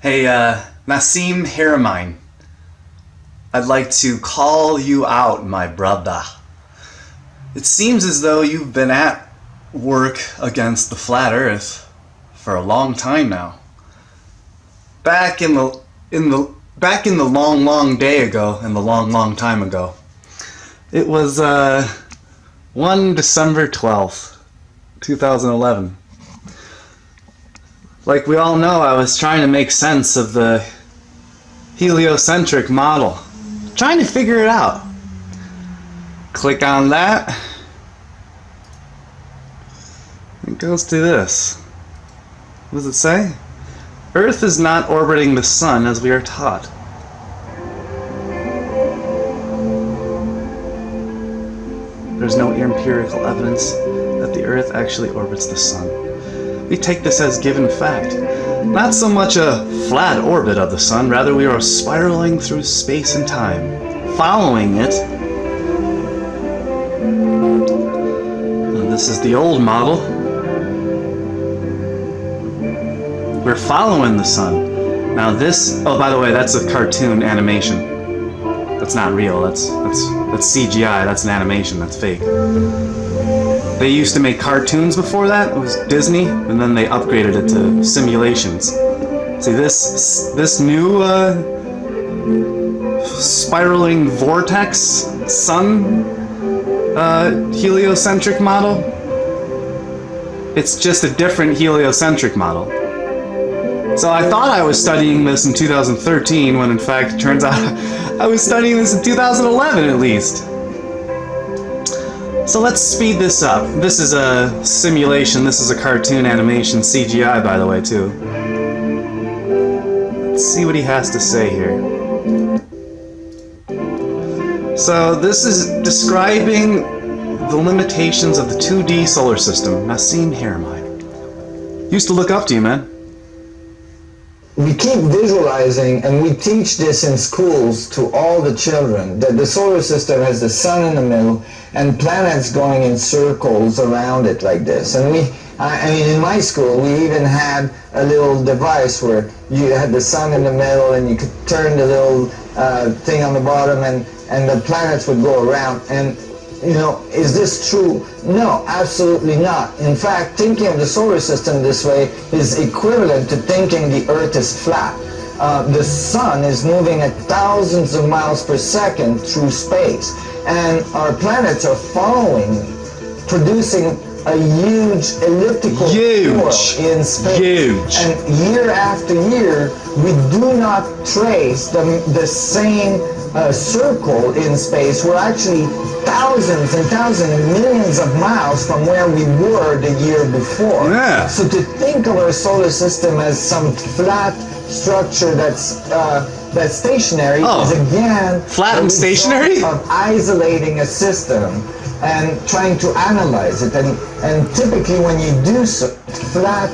Hey, Nassim Haramein, I'd like to call you out, my brother. It seems as though you've been at work against the flat Earth for a long time now. Back in the long day ago, and the long time ago, it was one December 12th, 2011. Like we all know, I was trying to make sense of the heliocentric model. Trying to figure it out. Click on that. It goes to this. What does it say? Earth is not orbiting the sun as we are taught. There's no empirical evidence that the Earth actually orbits the sun. We take this as given fact. Not so much a flat orbit of the sun, rather we are spiraling through space and time, following it. This is the old model. We're following the sun. Now this, oh by the way, that's a cartoon animation. That's not real, that's CGI, that's an animation, that's fake. They used to make cartoons before that, it was Disney, and then they upgraded it to simulations. See this new spiraling vortex sun heliocentric model? It's just a different heliocentric model. So I thought I was studying this in 2013, when in fact it turns out I was studying this in 2011 at least. So let's speed this up. This is a simulation, this is a cartoon animation, CGI by the way too. Let's see what he has to say here. So this is describing the limitations of the 2D solar system. Nassim Haramein. Used to look up to you, man. We keep visualizing, and we teach this in schools to all the children, that the solar system has the sun in the middle and planets going in circles around it like this. And I mean, in my school, we even had a little device where you had the sun in the middle and you could turn the little thing on the bottom and the planets would go around. And you know, is this true? No, absolutely not. In fact, thinking of the solar system this way is equivalent to thinking the Earth is flat. The sun is moving at thousands of miles per second through space, and our planets are following, producing a huge elliptical orbit in space. Huge. And year after year, we do not trace the same circle in space. We're actually thousands and thousands and millions of miles from where we were the year before. Yeah. So to think of our solar system as some flat structure that's stationary is again flat and stationary of isolating a system and trying to analyze it, and typically when you do so, flat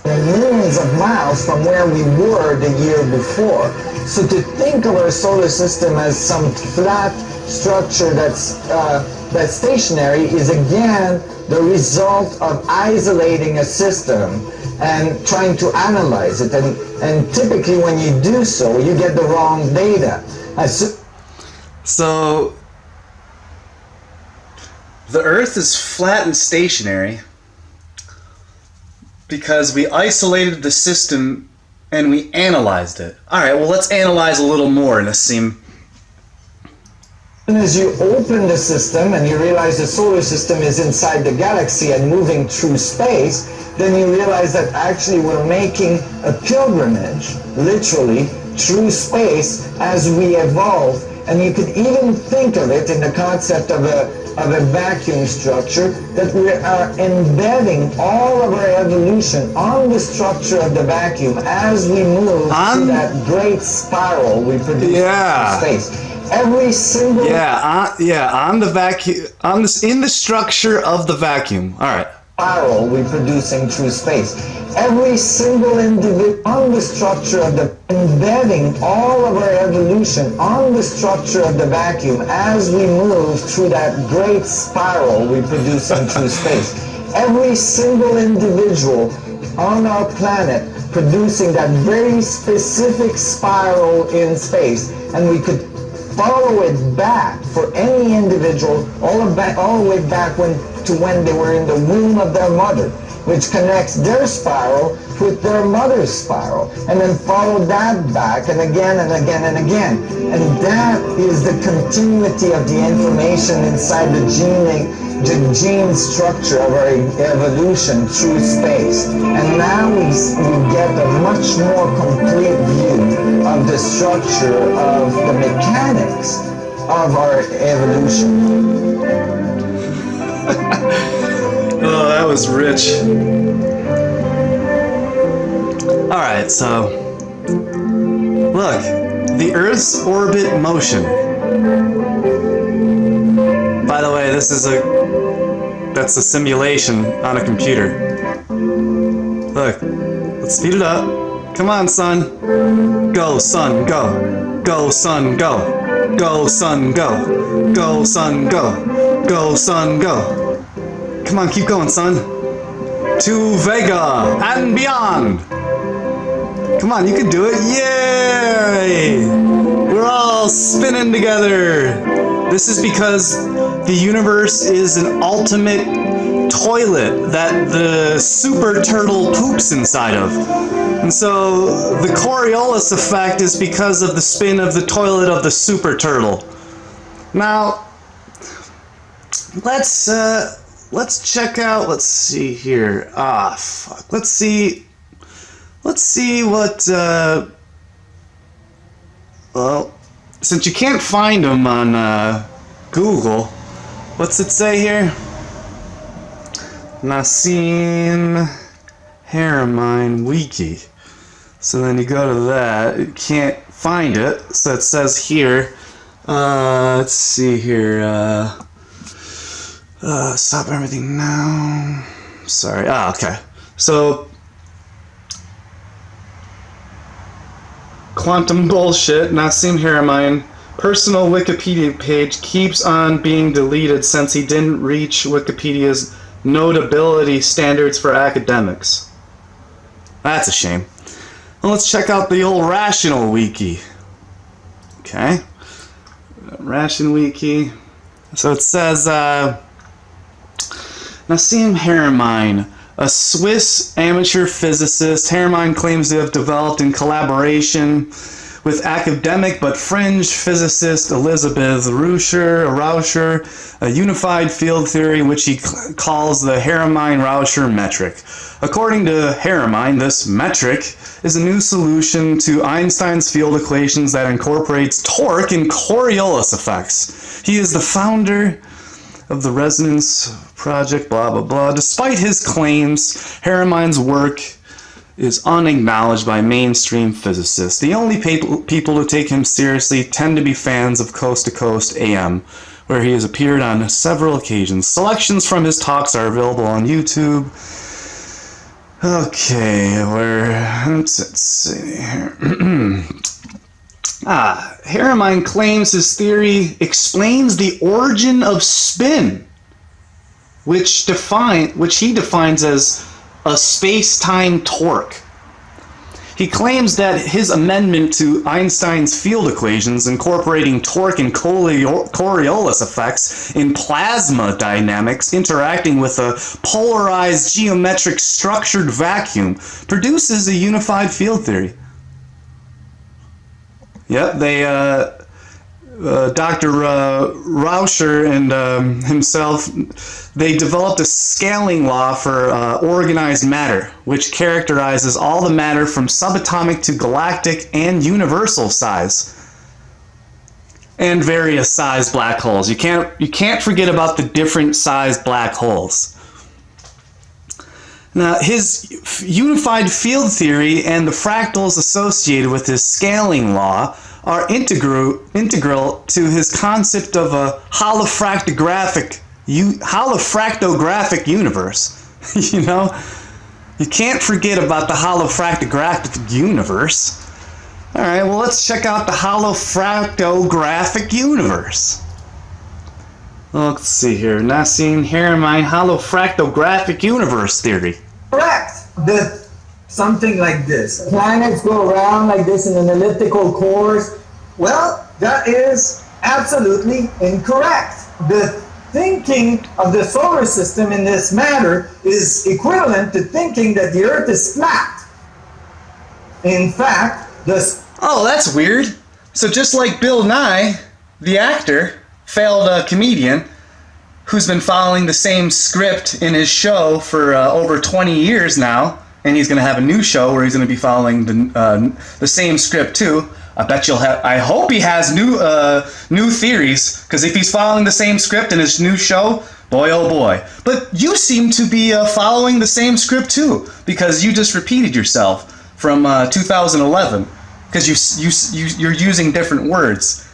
millions of miles from where we were the year before. So to think of our solar system as some flat structure that's stationary is again the result of isolating a system and trying to analyze it, and typically when you do so, you get the wrong data. So the Earth is flat and stationary because we isolated the system and we analyzed it. Alright, well let's analyze a little more, Nassim. As you open the system and you realize the solar system is inside the galaxy and moving through space, then you realize that actually we're making a pilgrimage, literally, through space as we evolve. And you could even think of it in the concept of a vacuum structure, that we are embedding all of our evolution on the structure of the vacuum as we move through that great spiral we produce in space. Every single on the vacuum, in the structure of the vacuum. All right. Spiral we're producing through space. Every single individual on the structure of the embedding all of our evolution on the structure of the vacuum as we move through that great spiral we're producing through space. Every single individual on our planet producing that very specific spiral in space, and we could follow it back for any individual all the way back to when they were in the womb of their mother, which connects their spiral with their mother's spiral, and then follow that back and again and again and again. And that is the continuity of the information inside the gene structure of our evolution through space. And now we get a much more complete view of the structure of the mechanics of our evolution. Oh, that was rich. Alright, so look, the Earth's orbit motion. By the way, that's a simulation on a computer. Look, let's speed it up. Come on, son. Go, son, go. Go, son, go. Go, son, go. Go, son, go. Go, son, go. Come on, keep going, son. To Vega and beyond. Come on, you can do it. Yay! We're all spinning together. This is because the universe is an ultimate toilet that the super turtle poops inside of. And so the Coriolis effect is because of the spin of the toilet of the super turtle. Now, let's check out, let's see here. Fuck. Let's see what, well, since you can't find them on Google, what's it say here? Nassim Haramein Wiki. So then you go to that, you can't find it, so it says here, let's see here, stop everything now. Sorry, okay. So, quantum bullshit, Nassim Haramein. Personal Wikipedia page keeps on being deleted since he didn't reach Wikipedia's notability standards for academics. That's a shame. Well, let's check out the old Rational Wiki. Okay. Ration Wiki. So it says, Nassim Haramein, a Swiss amateur physicist. Haramein claims to have developed in collaboration with academic but fringe physicist Elizabeth Rauscher a unified field theory which he calls the Haramein-Rauscher metric. According to Haramein, this metric is a new solution to Einstein's field equations that incorporates torque and Coriolis effects. He is the founder of the Resonance Project, blah, blah, blah. Despite his claims, Haramein's work is unacknowledged by mainstream physicists. The only people who take him seriously tend to be fans of Coast to Coast AM, where he has appeared on several occasions. Selections from his talks are available on YouTube. Okay, let's see here. Haramein claims his theory explains the origin of spin, which he defines as a space-time torque. He claims that his amendment to Einstein's field equations incorporating torque and Coriolis effects in plasma dynamics interacting with a polarized geometric structured vacuum produces a unified field theory. Yep, Dr. Rauscher and himself, they developed a scaling law for organized matter, which characterizes all the matter from subatomic to galactic and universal size, and various sized black holes. You can't forget about the different sized black holes. Now, his unified field theory and the fractals associated with his scaling law are integral to his concept of a holofractographic universe. You know, you can't forget about the holofractographic universe. All right, well, let's check out the holofractographic universe. Let's see here. Nassim Haramein holofractographic universe theory. Correct. The something like this. Planets go around like this in an elliptical course. Well, that is absolutely incorrect. The thinking of the solar system in this matter is equivalent to thinking that the Earth is flat. In fact, Oh, that's weird. So just like Bill Nye, the actor, failed comedian, who's been following the same script in his show for over 20 years now, and he's going to have a new show where he's going to be following the same script too. I hope he has new theories, because if he's following the same script in his new show, boy oh boy. But you seem to be following the same script too, because you just repeated yourself from 2011, because you're using different words.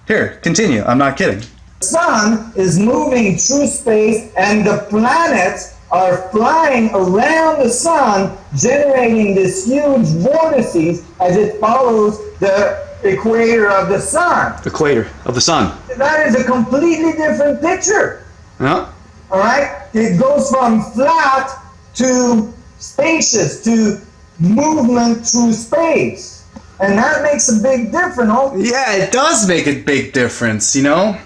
Here, continue. I'm not kidding. The sun is moving through space and the planets are flying around the sun, generating this huge vortices as it follows the equator of the sun. Equator of the sun. That is a completely different picture. Yeah. All right? It goes from flat to spacious, to movement through space. And that makes a big difference. Yeah, it does make a big difference, you know?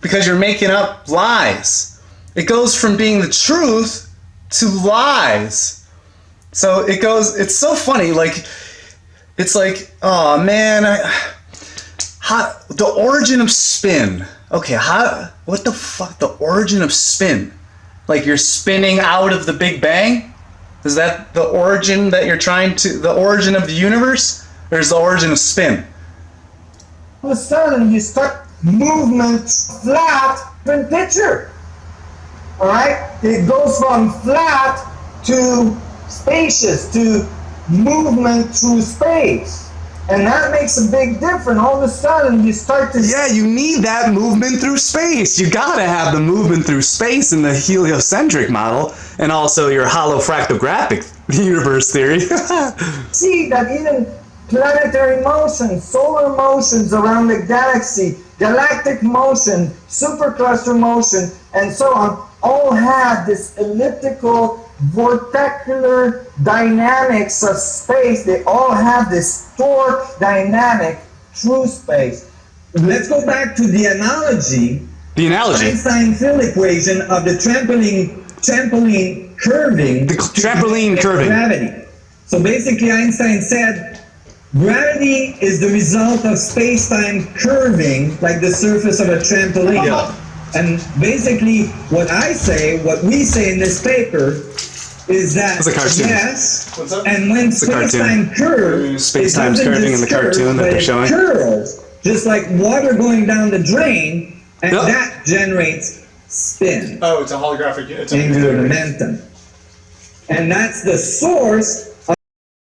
Because you're making up lies. It goes from being the truth to lies. So it's so funny, it's like, oh man, the origin of spin. Okay, what the fuck, the origin of spin? Like you're spinning out of the Big Bang? Is that the origin that you're the origin of the universe? Or is the origin of spin? All of a sudden you start movement flat in picture. All right? It goes from flat to spacious, to movement through space. And that makes a big difference. All of a sudden you start to... Yeah, you need that movement through space. You gotta have the movement through space in the heliocentric model, and also your hollow fractographic universe theory. See that even planetary motion, solar motions around the galaxy, galactic motion, supercluster motion, and so on, all have this elliptical, vorticular dynamics of space. They all have this torque dynamic through space. Let's go back to the analogy. The analogy. Einstein field equation of the trampoline curving. The trampoline curving. Gravity. So basically Einstein said, gravity is the result of space-time curving like the surface of a trampoline. Yeah. And basically what we say in this paper is that it's a cartoon. yes, What's up? and when space-time curves, space-time's curving in the cartoon that they're showing. It curls, just like water going down the drain, and Yep. that generates spin. Oh, it's a holographic. It's Angular momentum. And that's the source